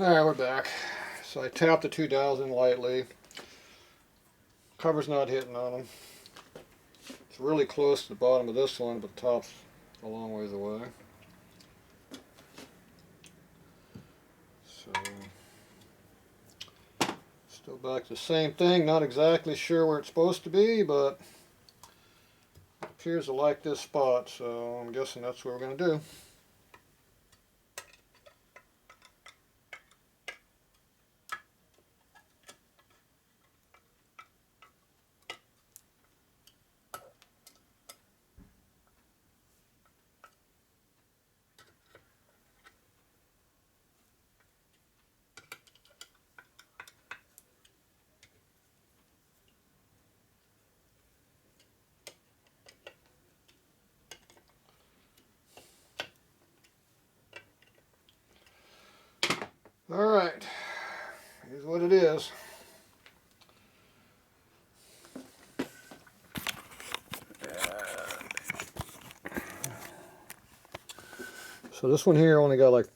Alright, we're back. So I tapped the two dials in lightly. Cover's not hitting on them. It's really close to the bottom of this one, but the top's a long ways away. So, still back to the same thing. Not exactly sure where it's supposed to be, but it appears to like this spot, so I'm guessing that's what we're going to do. Alright, here's what it is. So this one here only got like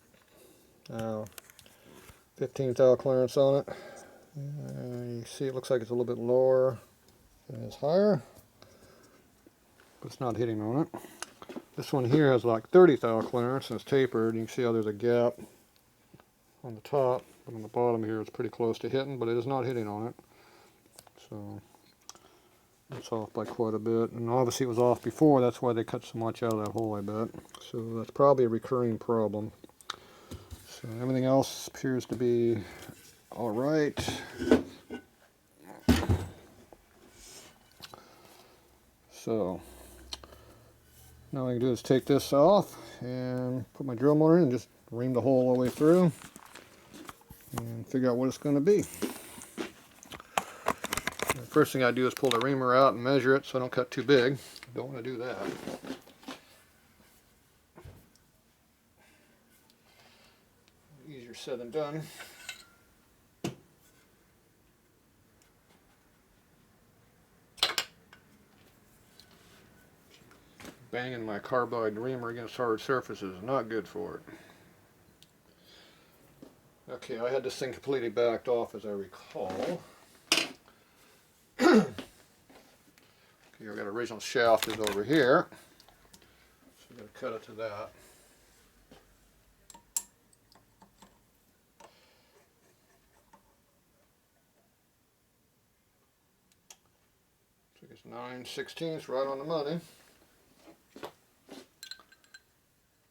15 thou clearance on it. You see it looks like it's a little bit lower than it's higher, but it's not hitting on it. This one here has like 30 thou clearance and it's tapered. You can see how there's a gap on the top, but on the bottom here it's pretty close to hitting, but it is not hitting on it. So it's off by quite a bit, and obviously it was off before. That's why they cut so much out of that hole, I bet. So that's probably a recurring problem. So everything else appears to be all right. So now what I can do is take this off and put my drill motor in and just ream the hole all the way through and figure out what it's going to be. The first thing I do is pull the reamer out and measure it so I don't cut too big. Don't want to do that. Easier said than done. Banging my carbide reamer against hard surfaces is not good for it. Okay, I had this thing completely backed off as I recall. Okay, I've got original shaft is over here, so I'm going to cut it to that. So it's 9/16 right on the money.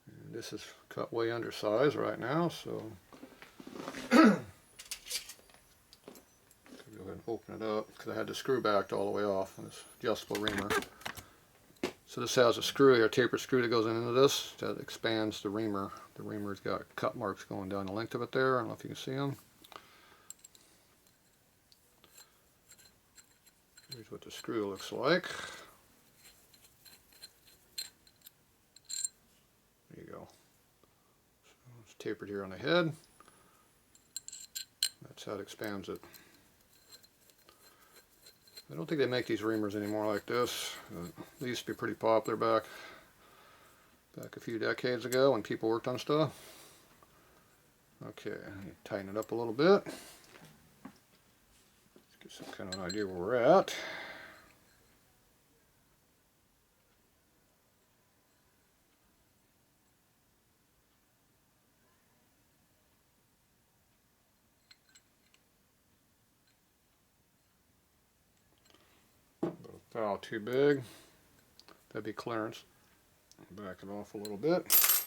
And this is cut way undersized right now, so go ahead and open it up because I had the screw backed all the way off on this adjustable reamer. So this has a screw here, a taper screw that goes into this that expands the reamer. The reamer's got cut marks going down the length of it there. I don't know if you can see them. Here's what the screw looks like. There you go. So it's tapered here on the head. That's how it expands it. I don't think they make these reamers anymore like this. They used to be pretty popular back a few decades ago when people worked on stuff. Okay, tighten it up a little bit. Let's get some kind of an idea where we're at. Foul too big. That'd be clearance. Back it off a little bit.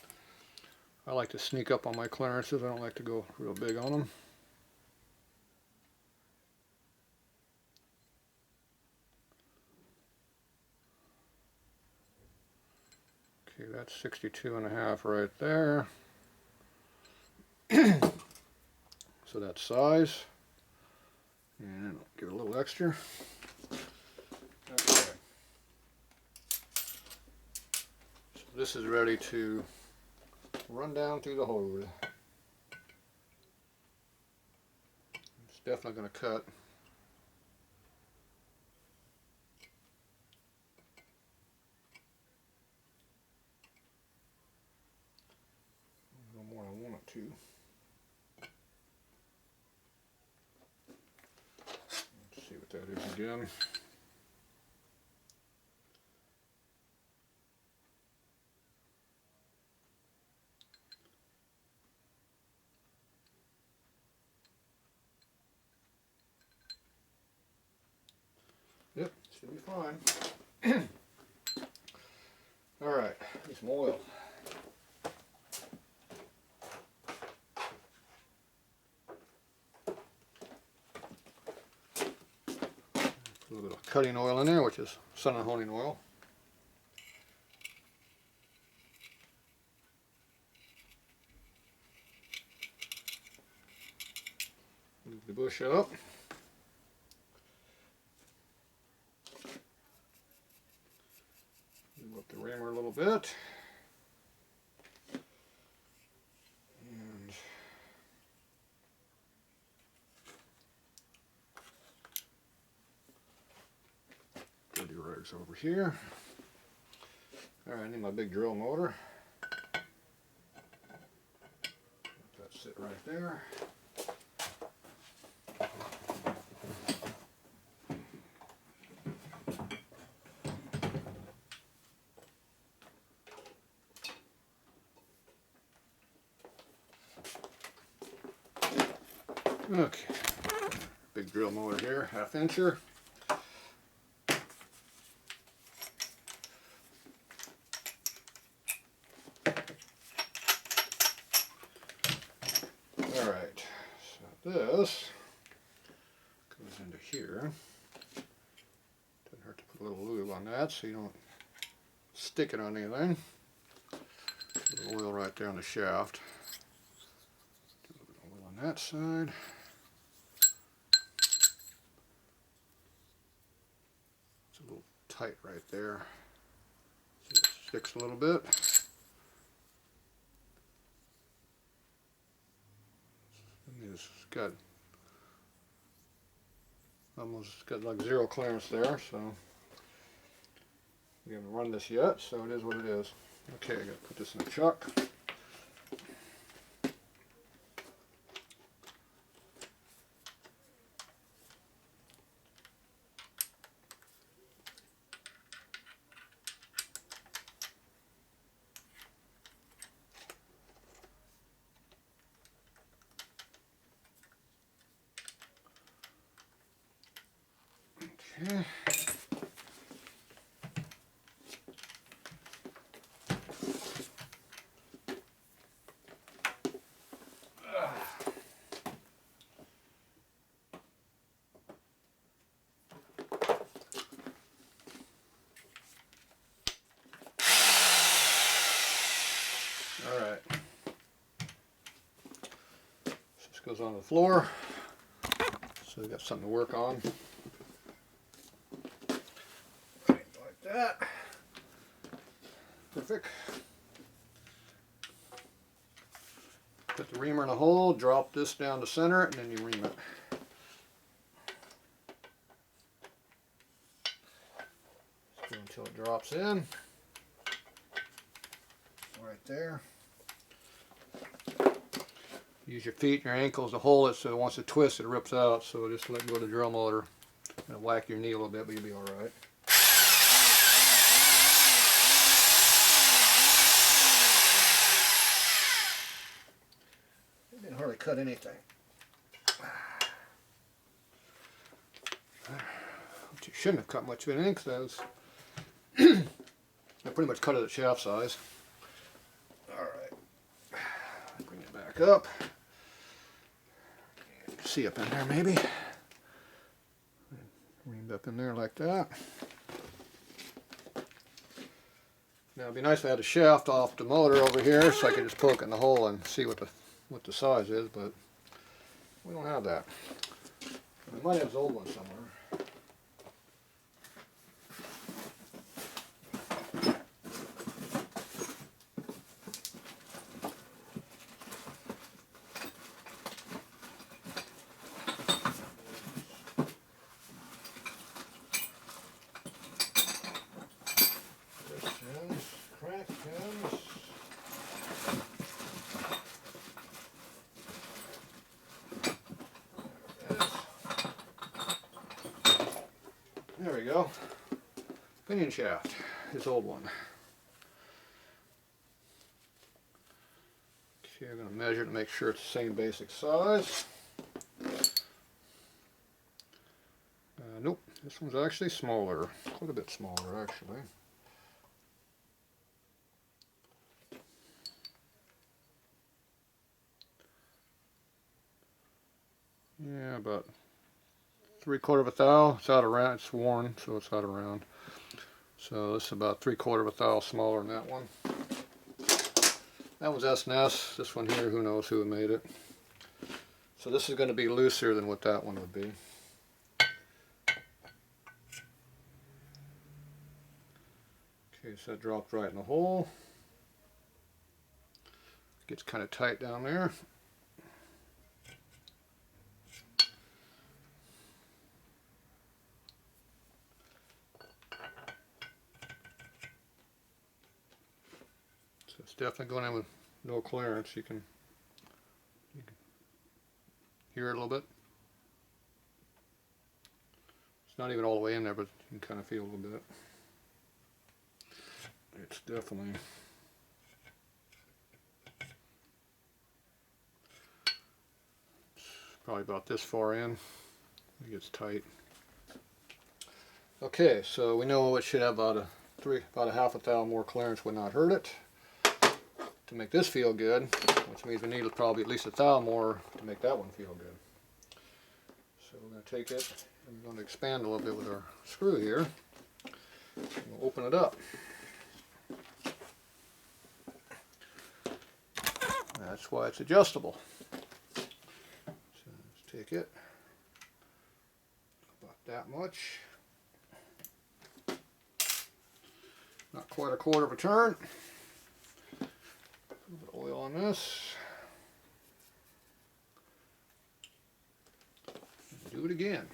I like to sneak up on my clearances. I don't like to go real big on them. Okay, that's 62.5 right there. So that's size. And I'll give it a little extra. Okay. So this is ready to run down through the hole. It's definitely going to cut. A little more than I want it to. again. Yep, should be fine. All right, need some oil. A little bit of cutting oil in there, which is sun and honing oil. Move the bush up. Move up the reamer a little bit. And dirty rags over here. All right, I need my big drill motor. Let that sit right there. Okay, big drill motor here, 1/2 incher. All right, so this goes into here. Doesn't hurt to put a little lube on that so you don't stick it on anything. A little oil right there on the shaft. Do a little bit of oil on that side. It's a little tight right there. See, it sticks a little bit. It's got almost got like zero clearance there, so we haven't run this yet, so it is what it is. Okay, I gotta put this in the chuck. Okay. All right. This goes on the floor, so we got something to work on. Like that. Perfect. Put the reamer in a hole, drop this down to center it, and then you ream it. Just go until it drops in. Right there. Use your feet and your ankles to hold it so once it twists it rips out, so just let go of the drill motor and whack your knee a little bit, but you'll be alright. It didn't hardly cut anything. You shouldn't have cut much of anything because I pretty much cut it at shaft size. Alright. Bring it back up. See up in there maybe. Reamed up in there like that. Now it'd be nice if I had a shaft off the motor over here so I could just poke it in the hole and see what the size is, but we don't have that. We might have this old one somewhere. go. Pinion shaft, his old one. Okay, I'm going to measure to make sure it's the same basic size. Nope, this one's actually smaller, quite a bit smaller actually. Yeah, about 3/4 thou. It's out of round. It's worn, so it's out of round. So this is about 3/4 thou smaller than that one. That was S&S. This one here, who knows who made it. So this is going to be looser than what that one would be. Okay, so that dropped right in the hole. Gets kind of tight down there. So it's definitely going in with no clearance. You can hear it a little bit. It's not even all the way in there, but you can kind of feel a little bit. It's definitely probably about this far in. It gets tight. Okay, so we know it should have about a 1/2 thou more clearance would not hurt it. To make this feel good, which means we need probably at least 1 thou more to make that one feel good. So we're going to take it and we're going to expand a little bit with our screw here. We'll open it up. That's why it's adjustable. So let's take it about that much. Not quite 1/4 turn. A little bit of oil on this. Do it again.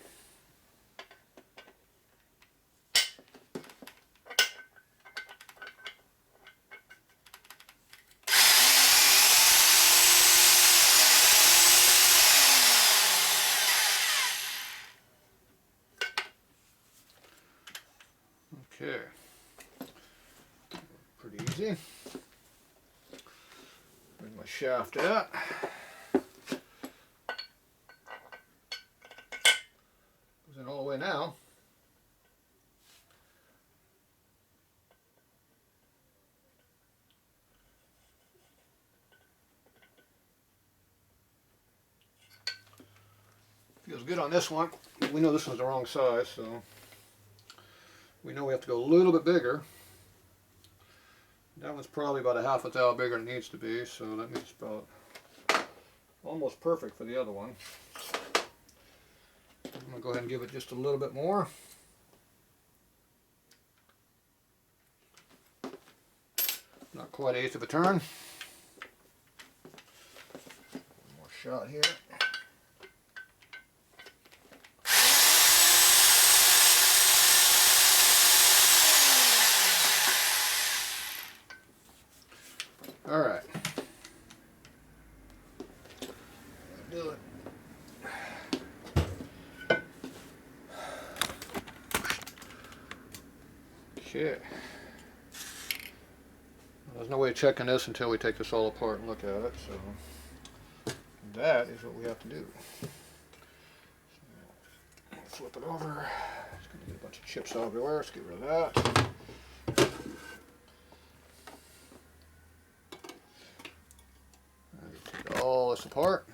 Okay, pretty easy. Bring my shaft out. Goes in all the way now. Feels good on this one. We know this one's the wrong size, so we know we have to go a little bit bigger. That one's probably about 1/2 thou bigger than it needs to be, so that means about almost perfect for the other one. I'm going to go ahead and give it just a little bit more. Not quite 1/8 of a turn. One more shot here. All right. Do it. Okay. There's no way of checking this until we take this all apart and look at it, so that is what we have to do. So, flip it over. It's going to get a bunch of chips everywhere. Let's get rid of that. Take all this apart.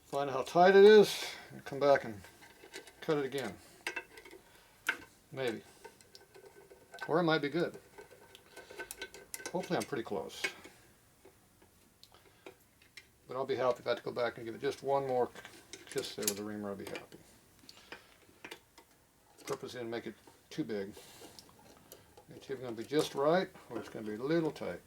Find out how tight it is, and come back and cut it again. Maybe. Or it might be good. Hopefully I'm pretty close. But I'll be happy if I have to go back and give it just one more kiss there with the reamer. I'll be happy. Purpose is to make it too big. It's either going to be just right or it's going to be a little tight.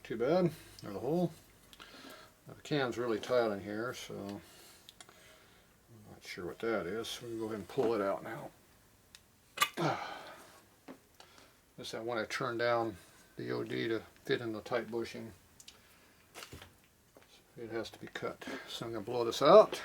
not too bad. There's a hole. Now, the can's really tight in here, so I'm not sure what that is. So we'll go ahead and pull it out now. This I want to turn down the OD to fit in the tight bushing. It has to be cut. So I'm going to blow this out.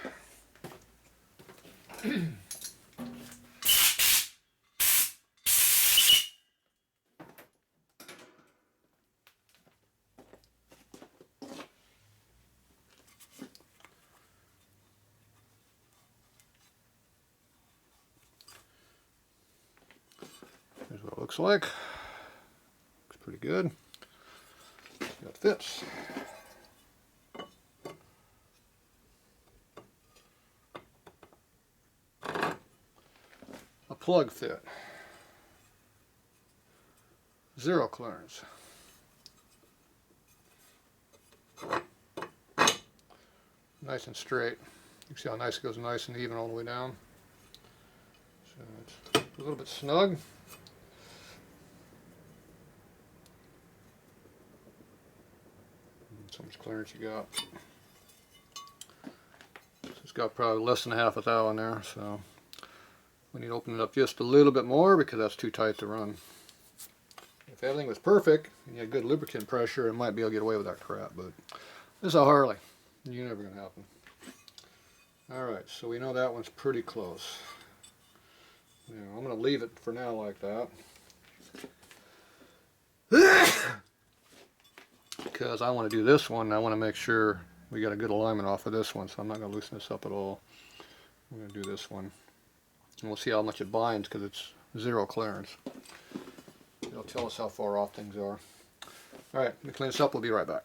Here's what it looks like. Looks pretty good. See how it fits. A plug fit. 0 clearance. Nice and straight. You can see how nice it goes, nice and even all the way down. So it's a little bit snug. So much clearance you got. So it's got probably less than half a thou in there, so we need to open it up just a little bit more because that's too tight to run. If everything was perfect and you had good lubricant pressure, it might be able to get away with that crap, but this is a Harley. You're never going to happen. Alright, so we know that one's pretty close. Now, I'm going to leave it for now like that. Because I want to do this one, and I want to make sure we got a good alignment off of this one, so I'm not going to loosen this up at all. I'm going to do this one. And we'll see how much it binds because it's 0 clearance. It'll tell us how far off things are. Alright, let me clean this up, we'll be right back.